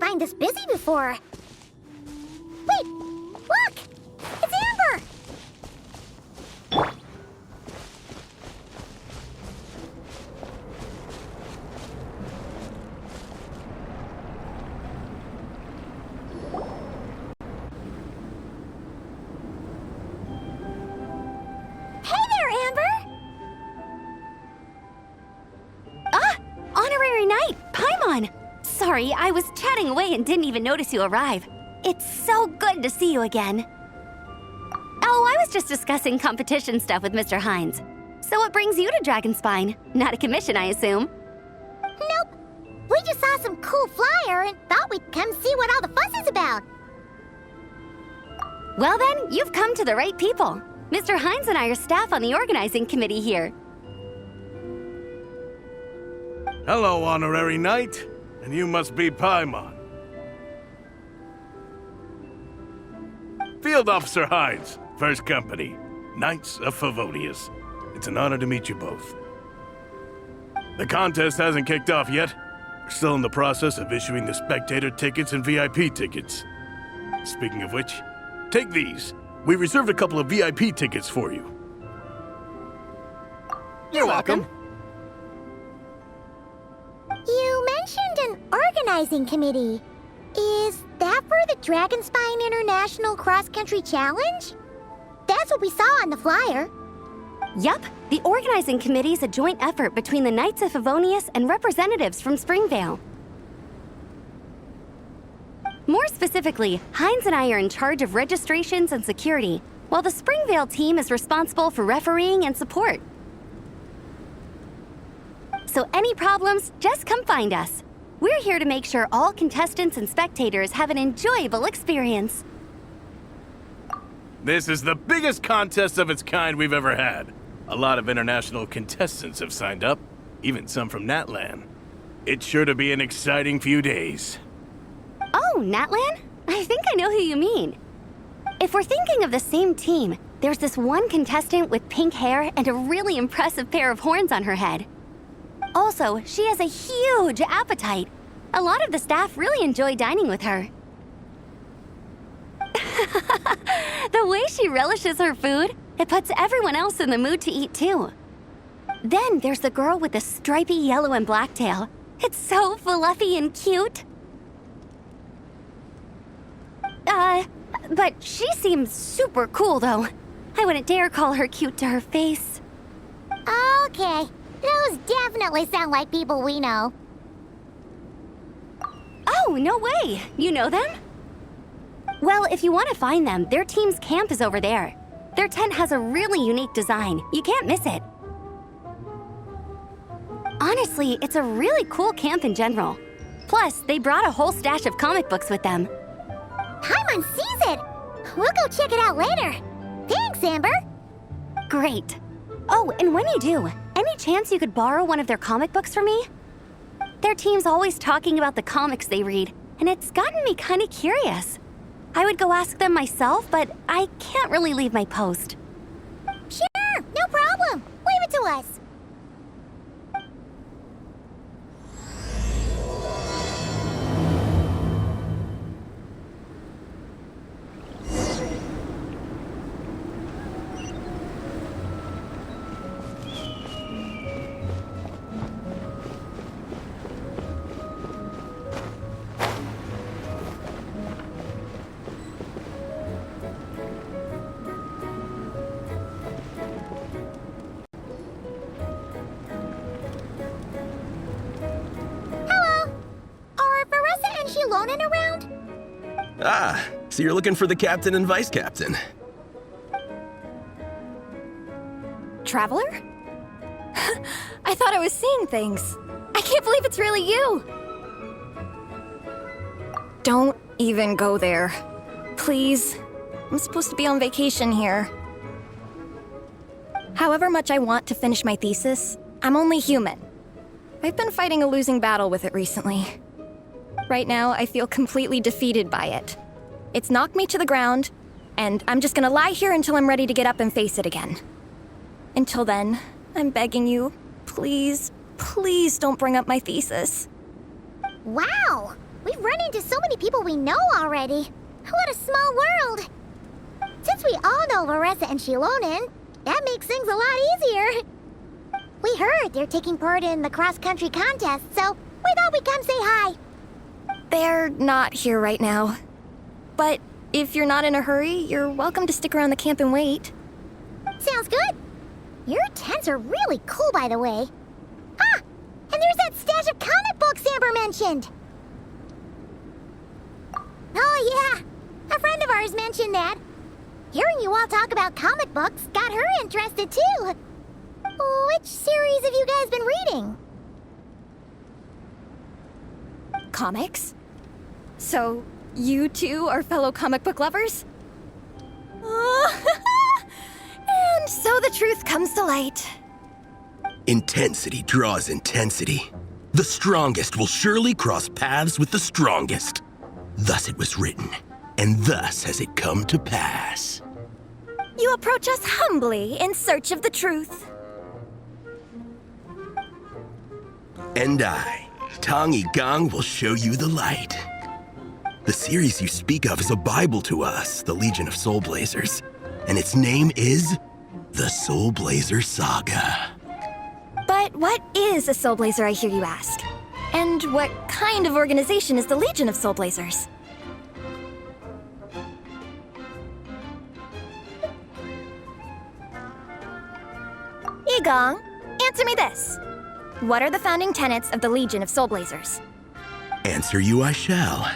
Spine this busy before. Wait! Look! It's Amber! Hey there, Amber! Ah! Honorary Knight! Paimon! Sorry, I was chatting away and didn't even notice you arrive. It's so good to see you again. Oh, I was just discussing competition stuff with Mr. Hines. So what brings you to Dragonspine? Not a commission, I assume? Nope. We just saw some cool flyer and thought we'd come see what all the fuss is about. Well then, you've come to the right people. Mr. Hines and I are staff on the organizing committee here. Hello, Honorary Knight. And you must be Paimon. Field Officer Hines, First Company, Knights of Favonius. It's an honor to meet you both. The contest hasn't kicked off yet. We're still in the process of issuing the spectator tickets and VIP tickets. Speaking of which, take these. We reserved a couple of VIP tickets for you. You're welcome. You mentioned an organizing committee. Is that for the Dragonspine International Cross Country Challenge? That's what we saw on the flyer. Yup, the organizing committee is a joint effort between the Knights of Favonius and representatives from Springvale. More specifically, Hines and I are in charge of registrations and security, while the Springvale team is responsible for refereeing and support. So any problems, just come find us. We're here to make sure all contestants and spectators have an enjoyable experience. This is the biggest contest of its kind we've ever had. A lot of international contestants have signed up, even some from Natlan. It's sure to be an exciting few days. Oh, Natlan? I think I know who you mean. If we're thinking of the same team, there's this one contestant with pink hair and a really impressive pair of horns on her head. Also, she has a huge appetite. A lot of the staff really enjoy dining with her. The way she relishes her food, it puts everyone else in the mood to eat too. Then there's the girl with the stripy yellow and black tail. It's so fluffy and cute. But she seems super cool though. I wouldn't dare call her cute to her face. Okay. Those definitely sound like people we know. Oh, no way! You know them? Well, if you want to find them, their team's camp is over there. Their tent has a really unique design. You can't miss it. Honestly, it's a really cool camp in general. Plus, they brought a whole stash of comic books with them. Paimon sees it! We'll go check it out later. Thanks, Amber! Great. Oh, and when you do, any chance you could borrow one of their comic books from me? Their team's always talking about the comics they read, and it's gotten me kind of curious. I would go ask them myself, but I can't really leave my post. Sure, no problem. Leave it to us. Around? Ah, so you're looking for the captain and vice captain. Traveler? I thought I was seeing things. I can't believe it's really you! Don't even go there. Please. I'm supposed to be on vacation here. However much I want to finish my thesis, I'm only human. I've been fighting a losing battle with it recently. Right now, I feel completely defeated by it. It's knocked me to the ground, and I'm just gonna lie here until I'm ready to get up and face it again. Until then, I'm begging you, please, please don't bring up my thesis. Wow! We've run into so many people we know already. What a small world. Since we all know Varessa and Shilonen, that makes things a lot easier. We heard they're taking part in the cross-country contest, so we thought we'd come say hi. They're not here right now. But if you're not in a hurry, you're welcome to stick around the camp and wait. Sounds good. Your tents are really cool, by the way. Ah, and there's that stash of comic books Amber mentioned. Oh yeah, a friend of ours mentioned that. Hearing you all talk about comic books got her interested too. Which series have you guys been reading? Comics? So, you two are fellow comic book lovers? And so the truth comes to light. Intensity draws intensity. The strongest will surely cross paths with the strongest. Thus it was written, and thus has it come to pass. You approach us humbly in search of the truth. And I, Tong Gong, will show you the light. The series you speak of is a Bible to us, the Legion of Soul Blazers, and its name is the Soul Blazer Saga. But what is a Soul Blazer, I hear you ask? And what kind of organization is the Legion of Soul Blazers? Igong, answer me this. What are the founding tenets of the Legion of Soul Blazers? Answer you I shall.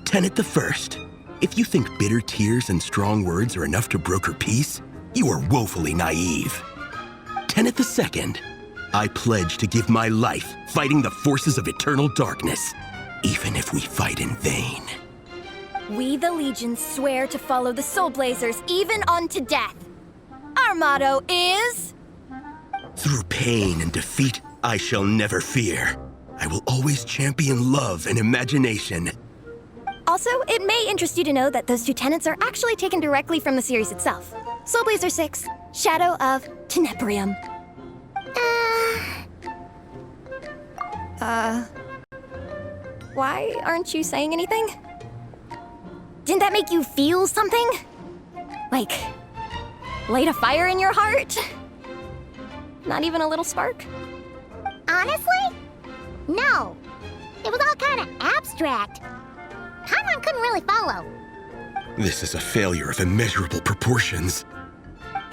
Tenet the first. If you think bitter tears and strong words are enough to broker peace, you are woefully naive. Tenet the second. I pledge to give my life fighting the forces of eternal darkness, even if we fight in vain. We, the Legion, swear to follow the Soul Blazers even unto death. Our motto is... Through pain and defeat, I shall never fear. I will always champion love and imagination. Also, it may interest you to know that those two tenets are actually taken directly from the series itself. Soul Blazer 6, Shadow of Tenebrium. Why aren't you saying anything? Didn't that make you feel something? Like, light a fire in your heart? Not even a little spark? Honestly? No. It was all kind of abstract. Paimon couldn't really follow. This is a failure of immeasurable proportions.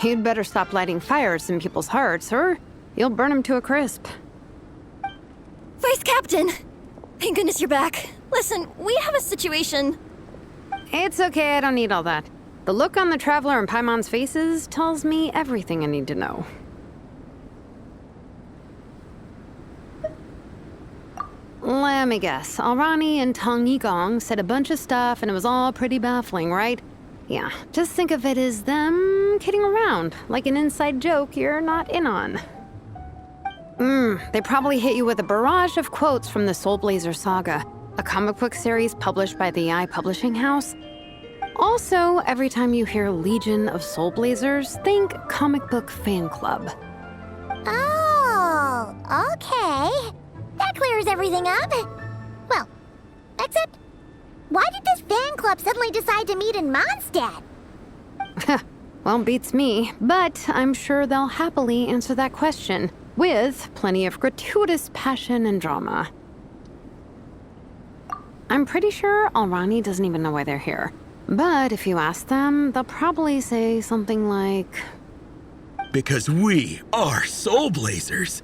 You'd better stop lighting fires in people's hearts, or you'll burn them to a crisp. Vice Captain! Thank goodness you're back. Listen, we have a situation. It's okay, I don't need all that. The look on the Traveler and Paimon's faces tells me everything I need to know. Let me guess. Alrani and Tong Yigong said a bunch of stuff and it was all pretty baffling, right? Yeah, just think of it as them kidding around, like an inside joke you're not in on. They probably hit you with a barrage of quotes from the Soul Blazer Saga, a comic book series published by the Eye Publishing House. Also, every time you hear Legion of Soul Blazers, think comic book fan club. Oh, okay. That clears everything up. Well, except, why did this fan club suddenly decide to meet in Mondstadt? Well, beats me, but I'm sure they'll happily answer that question, with plenty of gratuitous passion and drama. I'm pretty sure Alrani doesn't even know why they're here. But if you ask them, they'll probably say something like... Because we are Soul Blazers.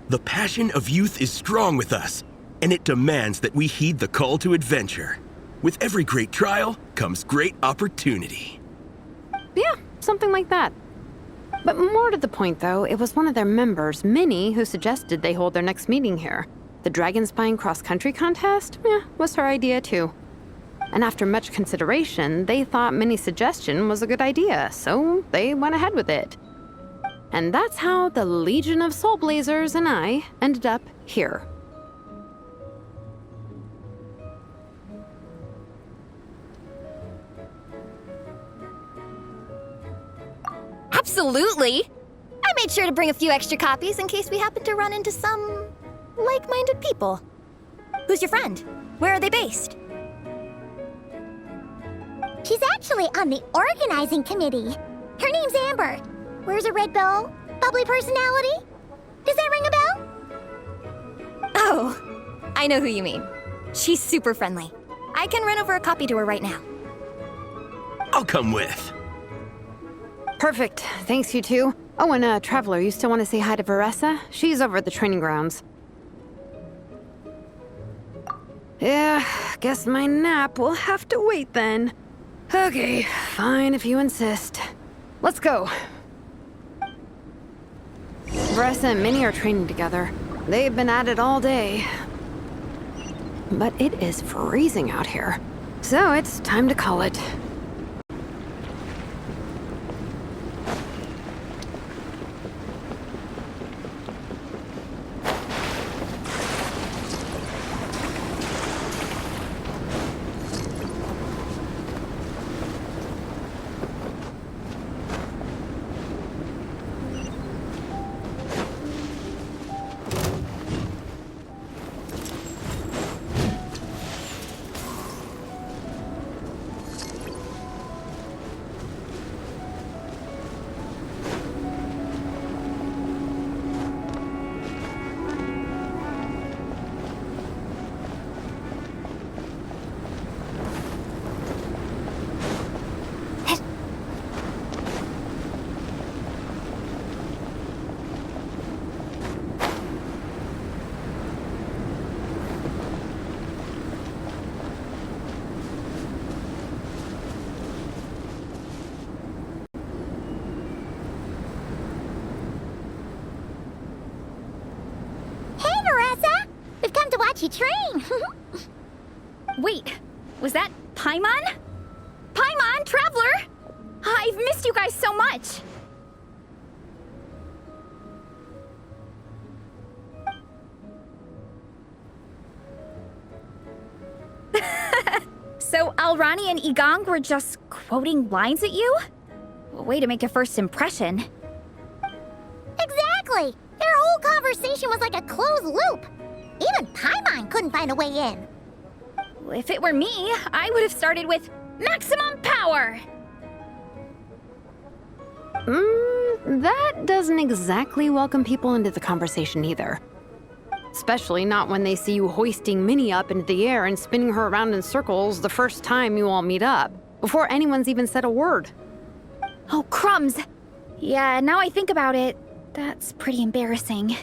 The passion of youth is strong with us, and it demands that we heed the call to adventure. With every great trial comes great opportunity. Yeah, something like that. But more to the point, though, it was one of their members, Minnie, who suggested they hold their next meeting here. The Dragonspine cross-country contest? Was her idea, too. And after much consideration, they thought Minnie's suggestion was a good idea, so they went ahead with it. And that's how the Legion of Soul Blazers and I ended up here. Absolutely! I made sure to bring a few extra copies in case we happen to run into some like-minded people. Who's your friend? Where are they based? She's actually on the organizing committee. Her name's Amber. Wears a red bow. Bubbly personality. Does that ring a bell? Oh, I know who you mean. She's super friendly. I can run over a copy to her right now. I'll come with. Perfect. Thanks, you two. Oh, and Traveler, you still want to say hi to Veressa? She's over at the training grounds. Yeah, guess my nap will have to wait then. Okay, fine if you insist. Let's go. Veressa and Minnie are training together. They've been at it all day. But it is freezing out here. So it's time to call it. Hey, Veressa! We've come to watch you train. Wait, was that Paimon? Paimon, Traveler! I've missed you guys so much! So Alrani and Igong were just quoting lines at you? Way to make a first impression. Exactly! Their whole conversation was like a closed loop. Even Paimon couldn't find a way in. If it were me, I would have started with maximum power! That doesn't exactly welcome people into the conversation either. Especially not when they see you hoisting Minnie up into the air and spinning her around in circles the first time you all meet up, before anyone's even said a word. Oh, crumbs! Yeah, now I think about it, that's pretty embarrassing.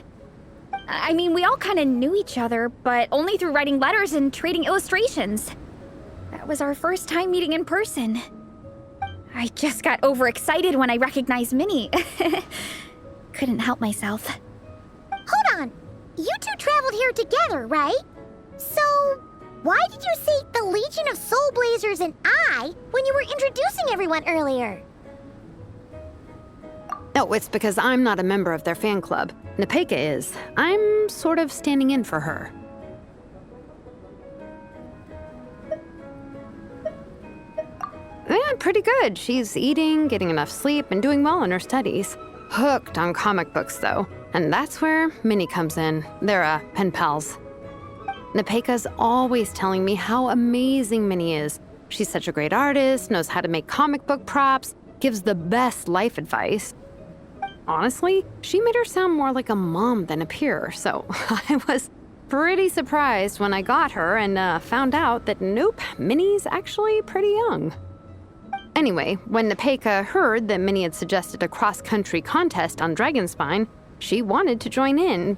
I mean, we all kind of knew each other, but only through writing letters and trading illustrations. That was our first time meeting in person. I just got overexcited when I recognized Minnie. Couldn't help myself. Hold on. You two traveled here together, right? So, why did you say the Legion of Soul Blazers and I when you were introducing everyone earlier? No, it's because I'm not a member of their fan club. Nepeka is. I'm sort of standing in for her. Yeah, pretty good. She's eating, getting enough sleep, and doing well in her studies. Hooked on comic books, though. And that's where Minnie comes in. They're, pen pals. Nepeka's always telling me how amazing Minnie is. She's such a great artist, knows how to make comic book props, gives the best life advice. Honestly, she made her sound more like a mom than a peer, so I was pretty surprised when I got her and found out that nope, Minnie's actually pretty young. Anyway, when Nepeka heard that Minnie had suggested a cross-country contest on Dragonspine, she wanted to join in.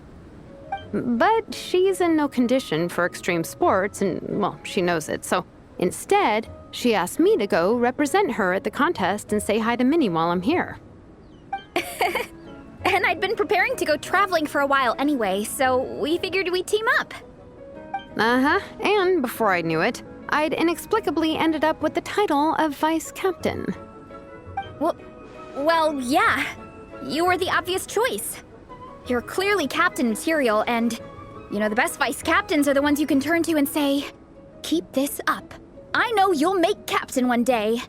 But she's in no condition for extreme sports, and, well, she knows it, so instead, she asked me to go represent her at the contest and say hi to Minnie while I'm here. And I'd been preparing to go traveling for a while anyway, so we figured we'd team up. Uh-huh, and before I knew it, I'd inexplicably ended up with the title of Vice Captain. Well, yeah. You were the obvious choice. You're clearly captain material, and, you know, the best vice captains are the ones you can turn to and say, keep this up. I know you'll make captain one day.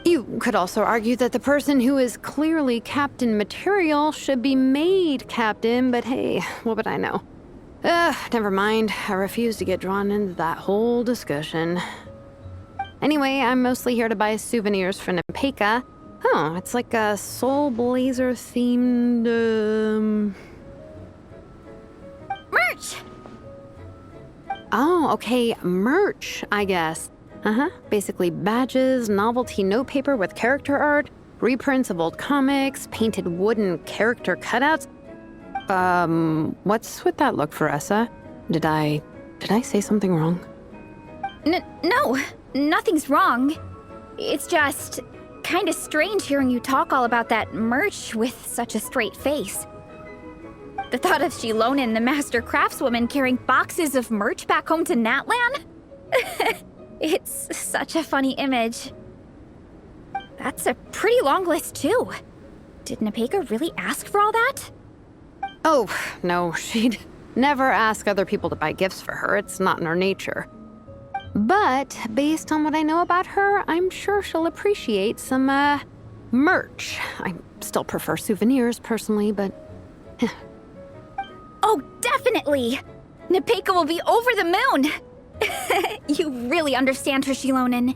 You could also argue that the person who is clearly captain material should be made captain, but hey, what would I know? Never mind. I refuse to get drawn into that whole discussion. Anyway, I'm mostly here to buy souvenirs for Nepeka. Oh, it's like a Soul Blazer themed, Merch! Oh, okay, merch, I guess. Basically badges, novelty notepaper with character art, reprints of old comics, painted wooden character cutouts. What's with that look, Veressa? Did I say something wrong? No, nothing's wrong. It's just kinda strange hearing you talk all about that merch with such a straight face. The thought of Shilonen, the master craftswoman, carrying boxes of merch back home to Natlan? It's such a funny image. That's a pretty long list, too. Did Nepeka really ask for all that? Oh, no, she'd never ask other people to buy gifts for her. It's not in her nature. But based on what I know about her, I'm sure she'll appreciate some, merch. I still prefer souvenirs, personally, but... Oh, definitely! Nepeka will be over the moon! You really understand her, Shilonen.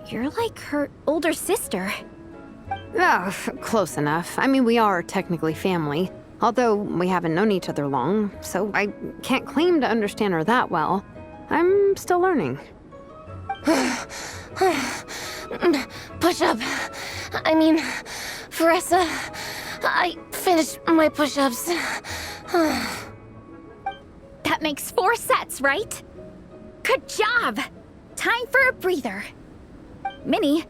You're like her older sister. Oh, close enough. I mean, we are technically family. Although we haven't known each other long, so I can't claim to understand her that well. I'm still learning. Push-up. I mean, Veressa, I finished my push-ups. That makes 4 sets, right? Good job! Time for a breather. Minnie,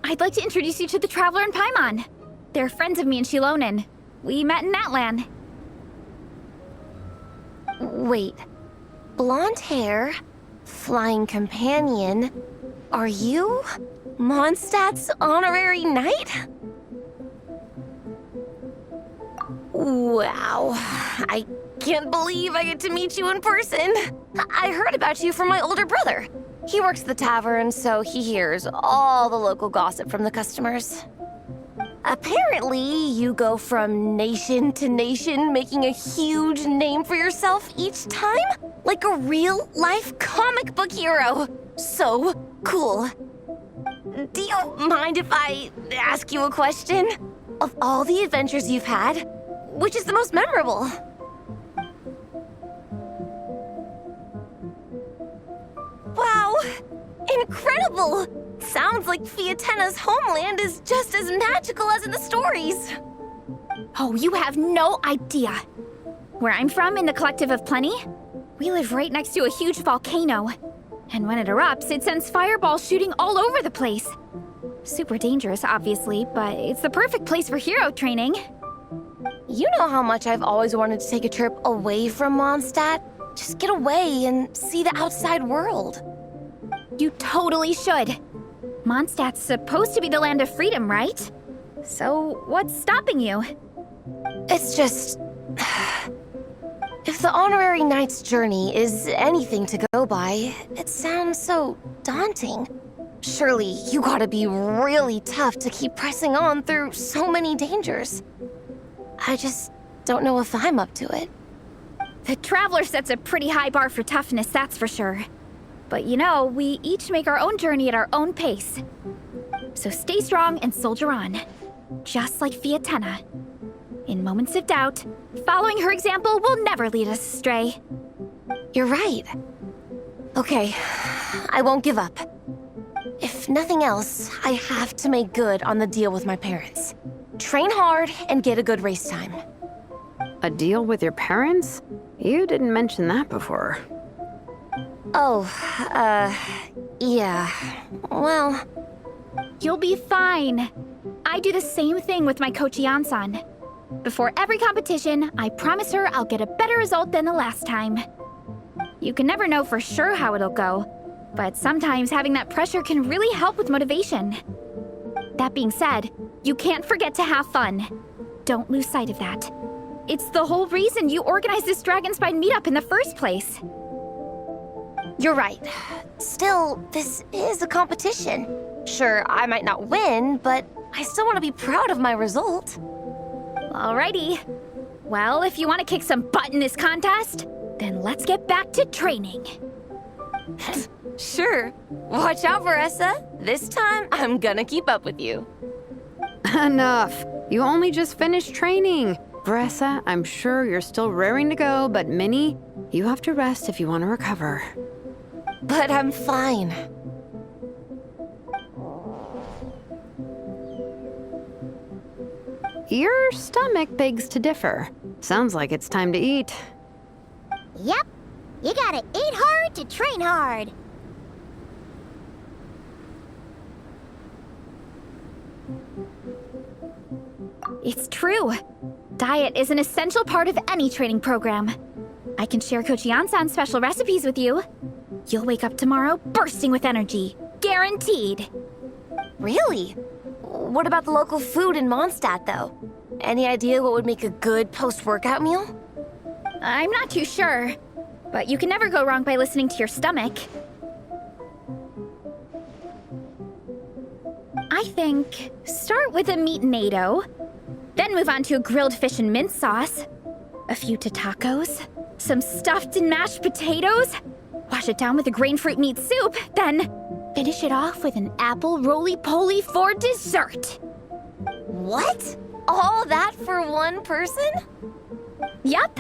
I'd like to introduce you to the Traveler and Paimon. They're friends of me and Shilonen. We met in Natlan. Wait. Blonde hair, flying companion. Are you Mondstadt's honorary knight? Wow. I can't believe I get to meet you in person. I heard about you from my older brother. He works at the tavern, so he hears all the local gossip from the customers. Apparently, you go from nation to nation, making a huge name for yourself each time? Like a real-life comic book hero. So cool. Do you mind if I ask you a question? Of all the adventures you've had, which is the most memorable? Wow! Incredible! Sounds like Fiatena's homeland is just as magical as in the stories. Oh, you have no idea. Where I'm from, in the Collective of Plenty, we live right next to a huge volcano. And when it erupts, it sends fireballs shooting all over the place. Super dangerous, obviously, but it's the perfect place for hero training. You know how much I've always wanted to take a trip away from Mondstadt? Just get away and see the outside world. You totally should. Mondstadt's supposed to be the land of freedom, right? So, what's stopping you? It's just... If the honorary knight's journey is anything to go by, it sounds so daunting. Surely you gotta be really tough to keep pressing on through so many dangers. I just don't know if I'm up to it. The Traveler sets a pretty high bar for toughness, that's for sure. But you know, we each make our own journey at our own pace. So stay strong and soldier on. Just like Fiatena. In moments of doubt, following her example will never lead us astray. You're right. Okay, I won't give up. If nothing else, I have to make good on the deal with my parents. Train hard and get a good race time. A deal with your parents? You didn't mention that before. Oh, yeah. Well... You'll be fine. I do the same thing with my coach Yansan. Before every competition, I promise her I'll get a better result than the last time. You can never know for sure how it'll go, but sometimes having that pressure can really help with motivation. That being said, you can't forget to have fun. Don't lose sight of that. It's the whole reason you organized this Dragonspine meetup in the first place. You're right. Still, this is a competition. Sure, I might not win, but I still want to be proud of my result. Alrighty. Well, if you want to kick some butt in this contest, then let's get back to training. Sure. Watch out, Veressa. This time, I'm gonna keep up with you. Enough. You only just finished training. Veressa, I'm sure you're still raring to go, but Minnie, you have to rest if you want to recover. But I'm fine. Your stomach begs to differ. Sounds like it's time to eat. Yep. You gotta eat hard to train hard. It's true. Diet is an essential part of any training program. I can share Coach Yansan's special recipes with you. You'll wake up tomorrow bursting with energy. Guaranteed. Really? What about the local food in Mondstadt, though? Any idea what would make a good post-workout meal? I'm not too sure, but you can never go wrong by listening to your stomach. I think start with a meat natto, then move on to a grilled fish and mint sauce, a few tacos, some stuffed and mashed potatoes, wash it down with a grain fruit meat soup, then finish it off with an apple roly-poly for dessert. What? All that for one person? Yup.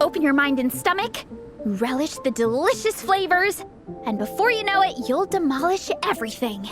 Open your mind and stomach, relish the delicious flavors, and before you know it, you'll demolish everything.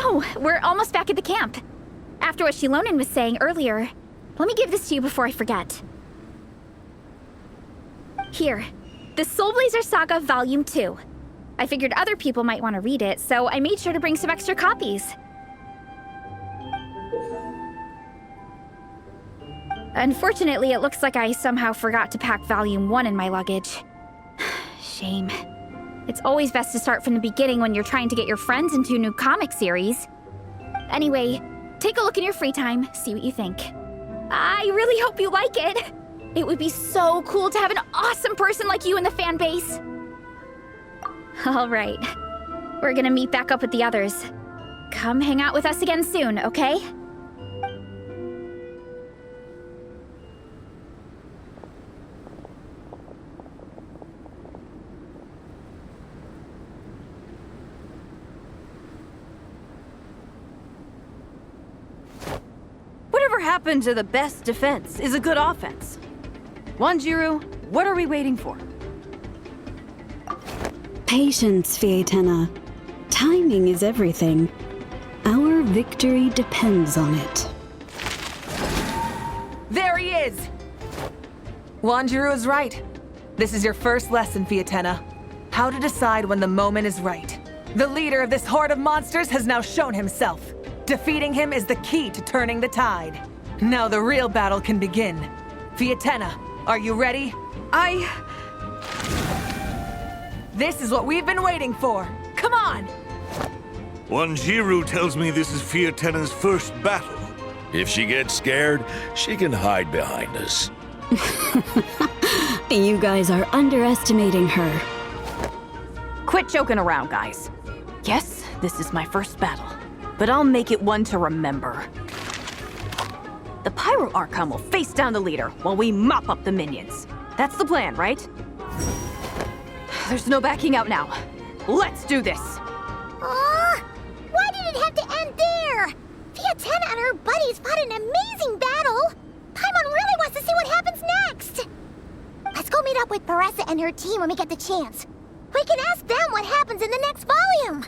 Oh, we're almost back at the camp. After what Shilonen was saying earlier, let me give this to you before I forget. Here, the Soul Blazer Saga Volume 2. I figured other people might want to read it, so I made sure to bring some extra copies. Unfortunately, it looks like I somehow forgot to pack Volume 1 in my luggage. Shame. It's always best to start from the beginning when you're trying to get your friends into a new comic series. Anyway, take a look in your free time, see what you think. I really hope you like it. It would be so cool to have an awesome person like you in the fan base. All right, we're gonna meet back up with the others. Come hang out with us again soon, okay? Whatever happened to the best defense is a good offense? Wanjiru, what are we waiting for? Patience, Fietena. Timing is everything. Our victory depends on it. There he is! Wanjiru is right. This is your first lesson, Fietena. How to decide when the moment is right. The leader of this horde of monsters has now shown himself. Defeating him is the key to turning the tide. Now the real battle can begin. Fietena, are you ready? This is what we've been waiting for. Come on! Wanjiru tells me this is Fietena's first battle. If she gets scared, she can hide behind us. You guys are underestimating her. Quit joking around, guys. Yes, this is my first battle, but I'll make it one to remember. The Pyro Archon will face down the leader while we mop up the minions. That's the plan, right? There's no backing out now. Let's do this! Aw! Why did it have to end there? Fietena and her buddies fought an amazing battle! Paimon really wants to see what happens next! Let's go meet up with Paressa and her team when we get the chance. We can ask them what happens in the next volume!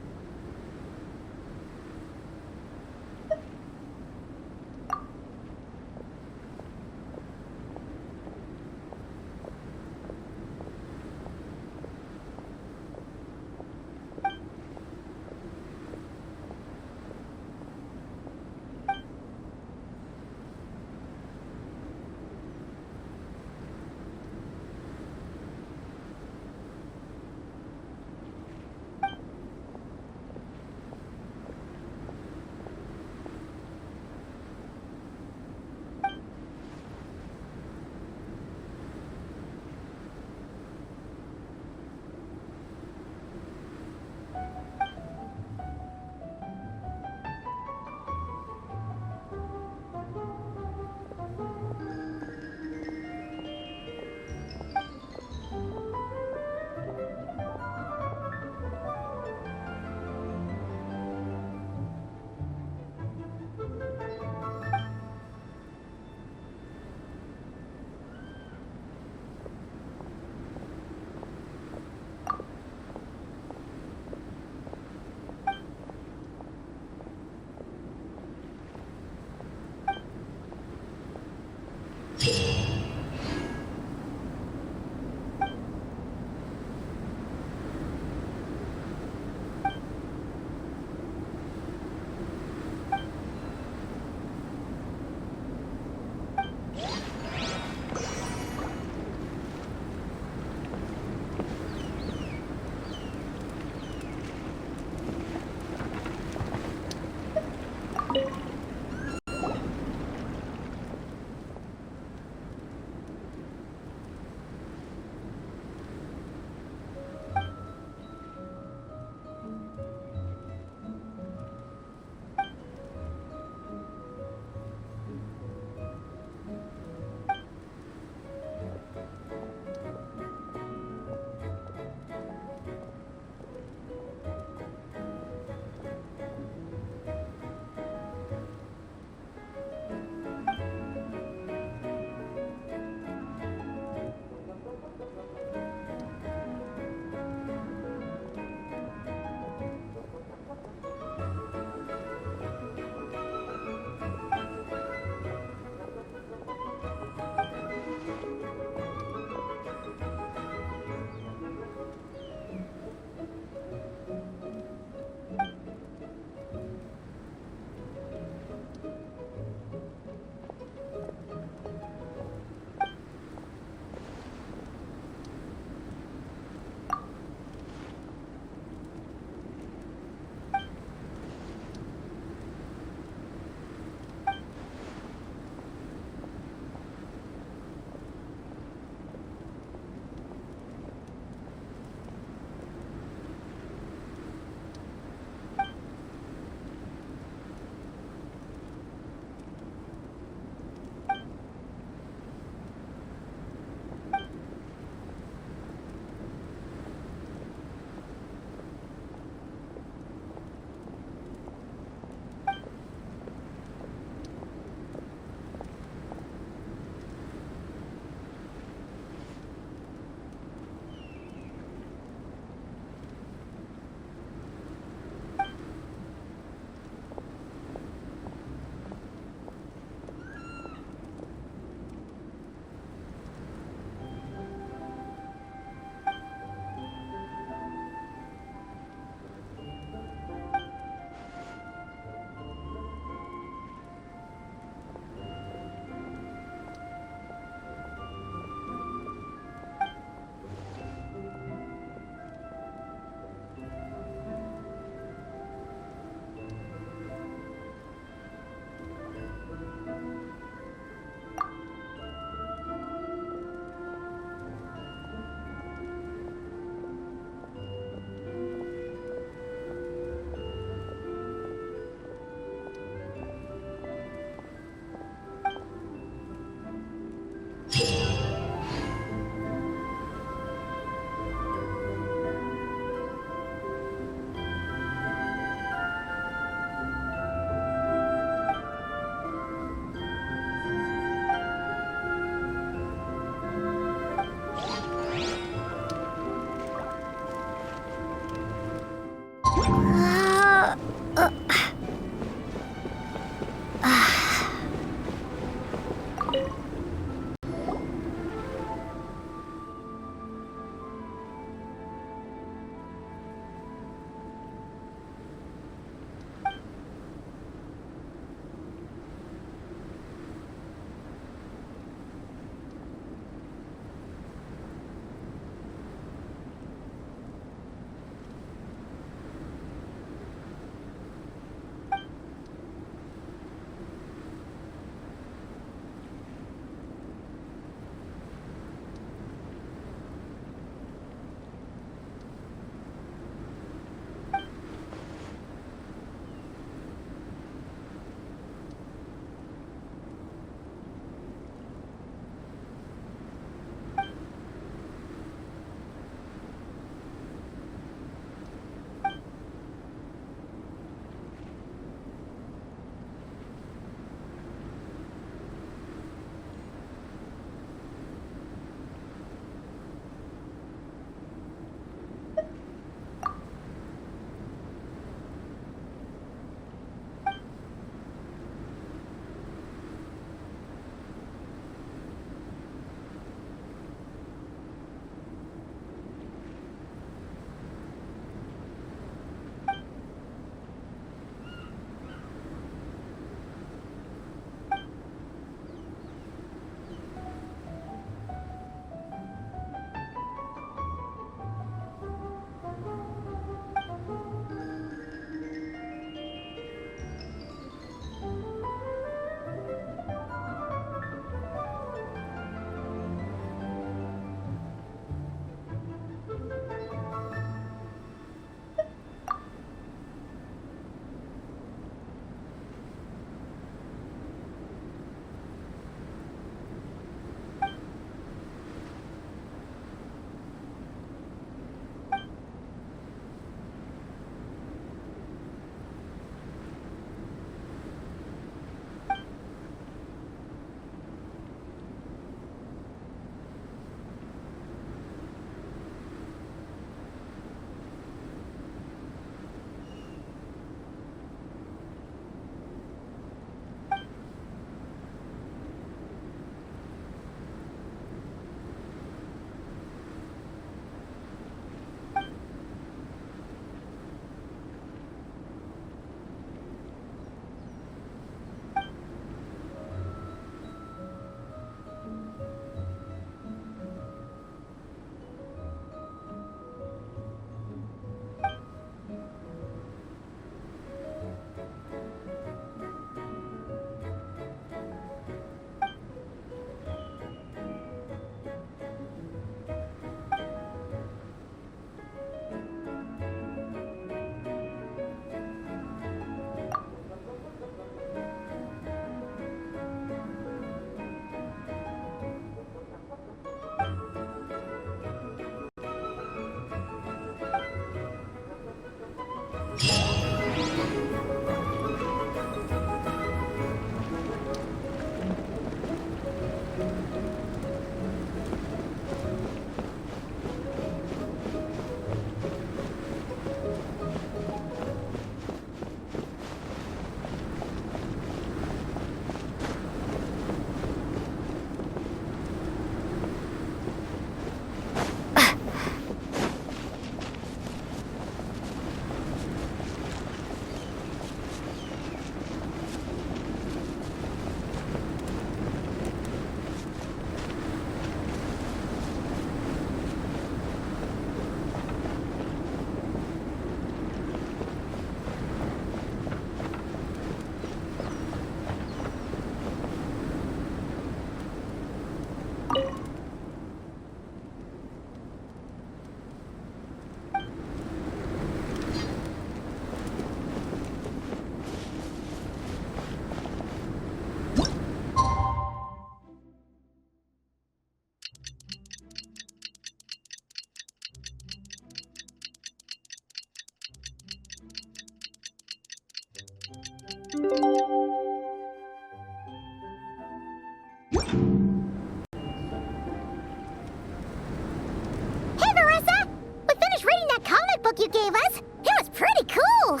book you gave us. It was pretty cool.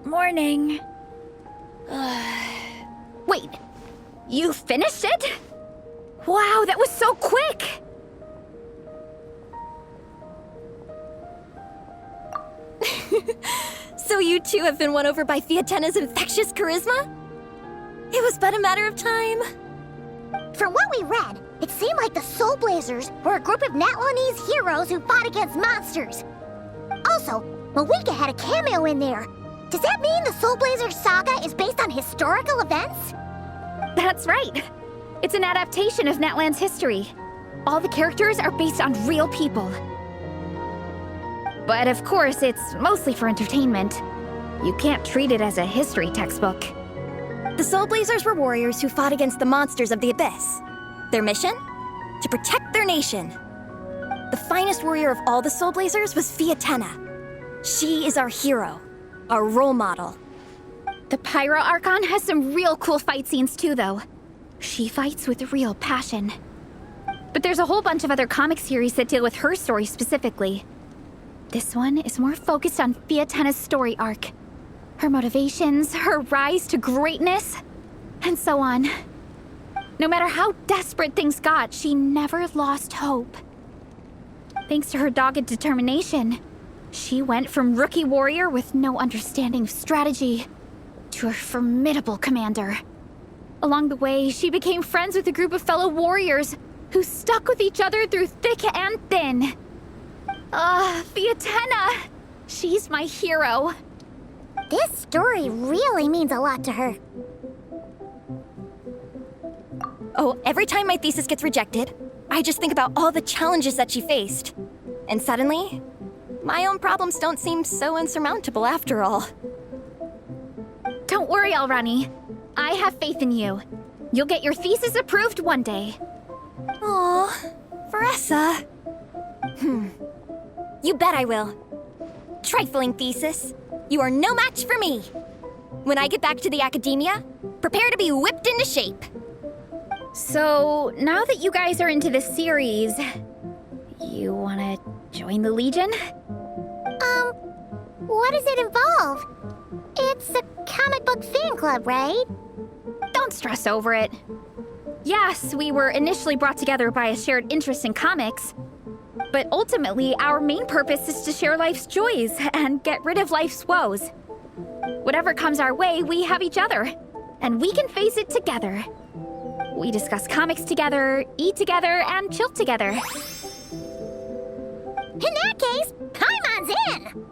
Morning. Wait, you finished it? Wow, that was so quick! So you two have been won over by Fiatena's infectious charisma? It was but a matter of time. From what we read, it seemed like the Soul Blazers were a group of Natlanese heroes who fought against monsters. Also, Mawika had a cameo in there. Does that mean the Soul Blazers saga is based on historical events? That's right. It's an adaptation of Natlan's history. All the characters are based on real people. But of course, it's mostly for entertainment. You can't treat it as a history textbook. The Soul Blazers were warriors who fought against the monsters of the Abyss. Their mission? To protect their nation. The finest warrior of all the Soul Blazers was Fiatena. She is our hero, our role model. The Pyro Archon has some real cool fight scenes too, though. She fights with real passion. But there's a whole bunch of other comic series that deal with her story specifically. This one is more focused on Fiatena's story arc. Her motivations, her rise to greatness, and so on. No matter how desperate things got, she never lost hope. Thanks to her dogged determination, she went from rookie warrior with no understanding of strategy to a formidable commander. Along the way, she became friends with a group of fellow warriors who stuck with each other through thick and thin. Fiatena! She's my hero. This story really means a lot to her. Oh, every time my thesis gets rejected, I just think about all the challenges that she faced. And suddenly, my own problems don't seem so insurmountable after all. Don't worry, Alrani. I have faith in you. You'll get your thesis approved one day. Aw, Veressa. You bet I will. Trifling thesis. You are no match for me. When I get back to the academia, prepare to be whipped into shape. So, now that you guys are into this series, you wanna join the Legion? What does it involve? It's a comic book fan club, right? Don't stress over it. Yes, we were initially brought together by a shared interest in comics, but ultimately our main purpose is to share life's joys and get rid of life's woes. Whatever comes our way, we have each other, and we can face it together. We discuss comics together, eat together, and chill together. In that case, Paimon's in!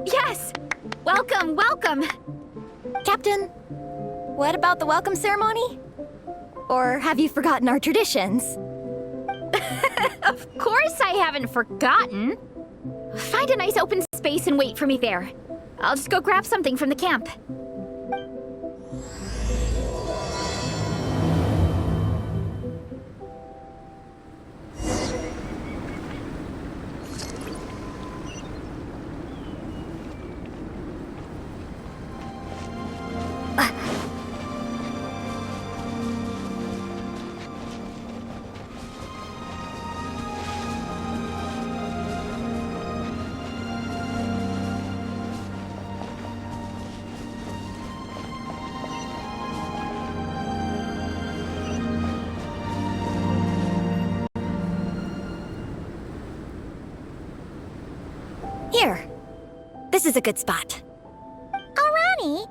Yes! Welcome, welcome! Captain, what about the welcome ceremony? Or have you forgotten our traditions? Of course I haven't forgotten. Find a nice open space and wait for me there. I'll just go grab something from the camp. Here. This is a good spot. Alrani,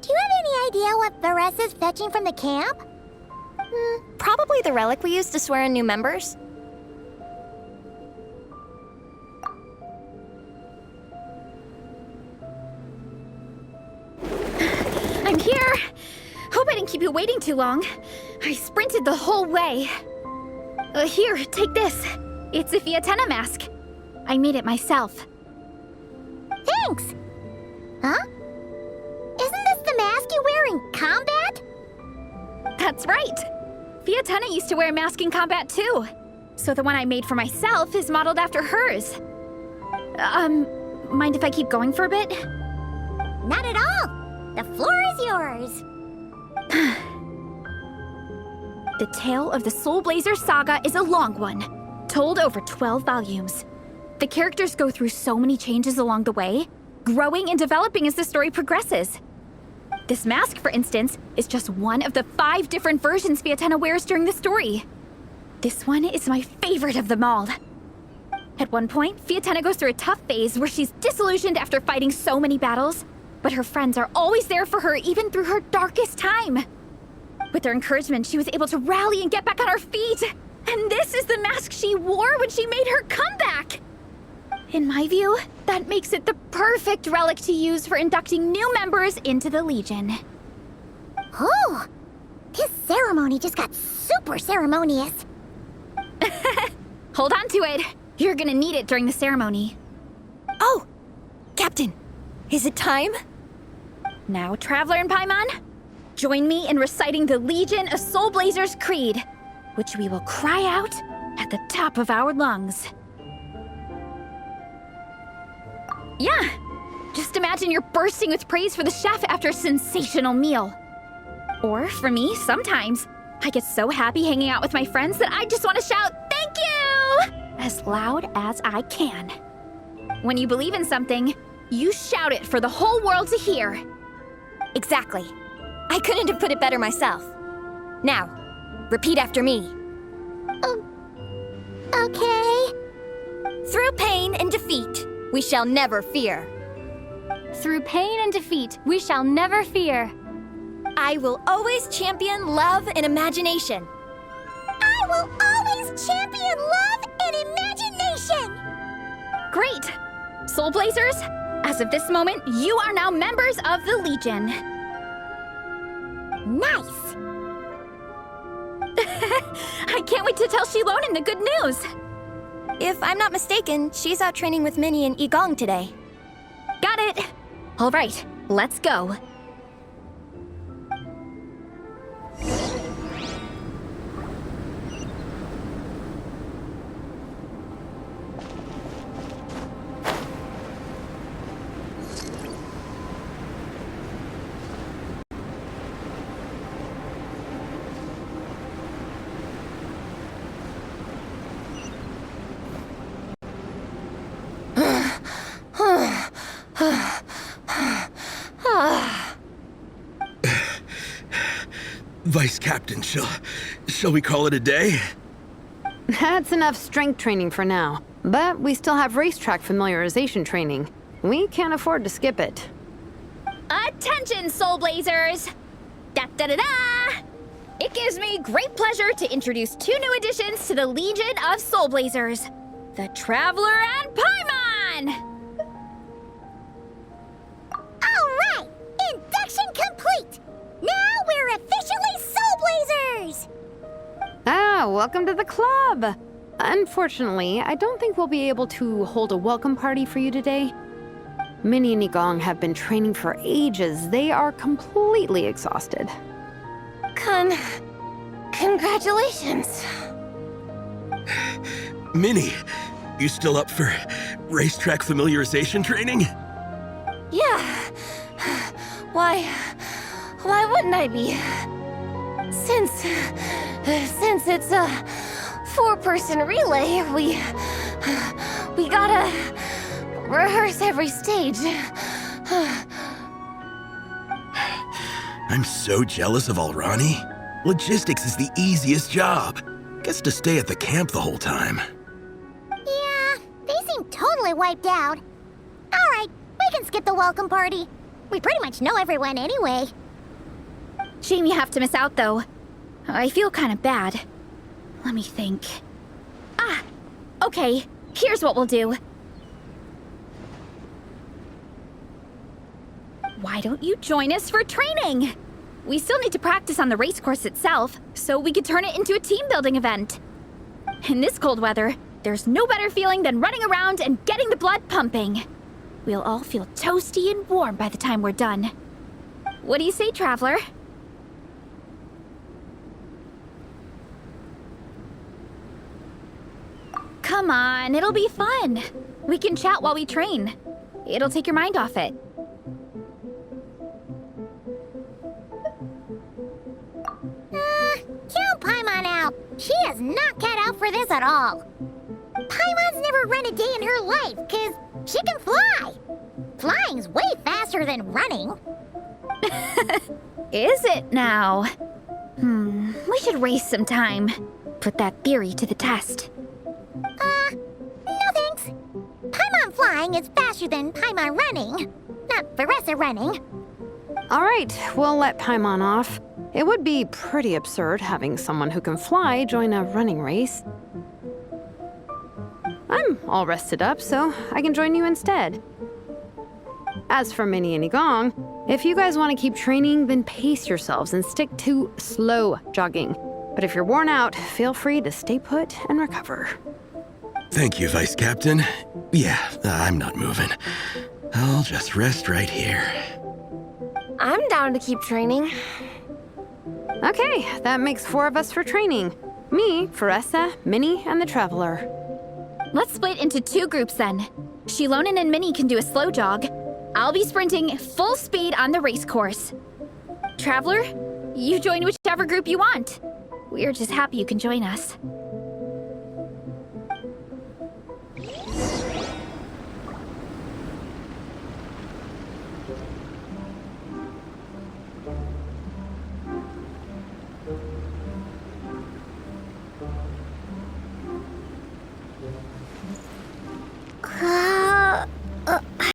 do you have any idea what Veressa's fetching from the camp? Probably the relic we used to swear in new members. I'm here! Hope I didn't keep you waiting too long. I sprinted the whole way. Here, take this. It's a Fiatena mask. I made it myself. Thanks! Huh? Isn't this the mask you wear in combat? That's right! Fiatena used to wear a mask in combat too. So the one I made for myself is modeled after hers. Mind if I keep going for a bit? Not at all! The floor is yours! The tale of the Soul Blazer saga is a long one, told over 12 volumes. The characters go through so many changes along the way, growing and developing as the story progresses. This mask, for instance, is just one of the 5 different versions Fiatenna wears during the story. This one is my favorite of them all. At one point, Fiatenna goes through a tough phase where she's disillusioned after fighting so many battles, but her friends are always there for her even through her darkest time. With their encouragement, she was able to rally and get back on her feet. And this is the mask she wore when she made her comeback. In my view, that makes it the perfect relic to use for inducting new members into the Legion. Oh, this ceremony just got super ceremonious. Hold on to it. You're gonna need it during the ceremony. Oh! Captain, is it time? Now, Traveler and Paimon, join me in reciting the Legion of Soul Blazers Creed, which we will cry out at the top of our lungs. Yeah, just imagine you're bursting with praise for the chef after a sensational meal. Or, for me, sometimes, I get so happy hanging out with my friends that I just want to shout, "Thank you!" as loud as I can. When you believe in something, you shout it for the whole world to hear. Exactly. I couldn't have put it better myself. Now, repeat after me. Okay. Through pain and defeat, we shall never fear. Through pain and defeat, we shall never fear. I will always champion love and imagination. I will always champion love and imagination. Great! Soul Blazers, as of this moment, you are now members of the Legion. Nice. I can't wait to tell Shilonen the good news. If I'm not mistaken, she's out training with Minnie and Igong today. Got it. All right, let's go. Vice Captain, shall we call it a day? That's enough strength training for now. But we still have racetrack familiarization training. We can't afford to skip it. Attention, Soul Blazers! Da-da-da-da! It gives me great pleasure to introduce 2 new additions to the Legion of Soul Blazers, the Traveler and Paimon! All right, induction complete. Now we're officially Soul Blazers. Ah, welcome to the club! Unfortunately, I don't think we'll be able to hold a welcome party for you today. Minnie and Igong have been training for ages. They are completely exhausted. Congratulations. Minnie, you still up for racetrack familiarization training? Yeah. Why wouldn't I be? Since it's a 4-person relay, we gotta rehearse every stage. I'm so jealous of Alrani. Logistics is the easiest job. Gets to stay at the camp the whole time. Yeah, they seem totally wiped out. All right, we can skip the welcome party. We pretty much know everyone anyway. Shame you have to miss out, though. I feel kind of bad. Let me think. Ah, okay, here's what we'll do. Why don't you join us for training? We still need to practice on the race course itself, so we could turn it into a team-building event. In this cold weather, there's no better feeling than running around and getting the blood pumping. We'll all feel toasty and warm by the time we're done. What do you say, Traveler? Come on, it'll be fun. We can chat while we train. It'll take your mind off it. Count Paimon out. She is not cut out for this at all. Paimon's never never run a day in her life, because she can fly. Flying's way faster than running. Is it now? We should race sometime. Put that theory to the test. No thanks. Paimon flying is faster than Paimon running. Not Veressa running. All right, we'll let Paimon off. It would be pretty absurd having someone who can fly join a running race. I'm all rested up, so I can join you instead. As for Minnie and Igong, if you guys want to keep training, then pace yourselves and stick to slow jogging. But if you're worn out, feel free to stay put and recover. Thank you, Vice Captain. Yeah, I'm not moving. I'll just rest right here. I'm down to keep training. Okay, that makes 4 of us for training. Me, Veressa, Minnie, and the Traveler. Let's split into 2 groups then. Shilonen and Minnie can do a slow jog. I'll be sprinting full speed on the race course. Traveler, you join whichever group you want. We're just happy you can join us.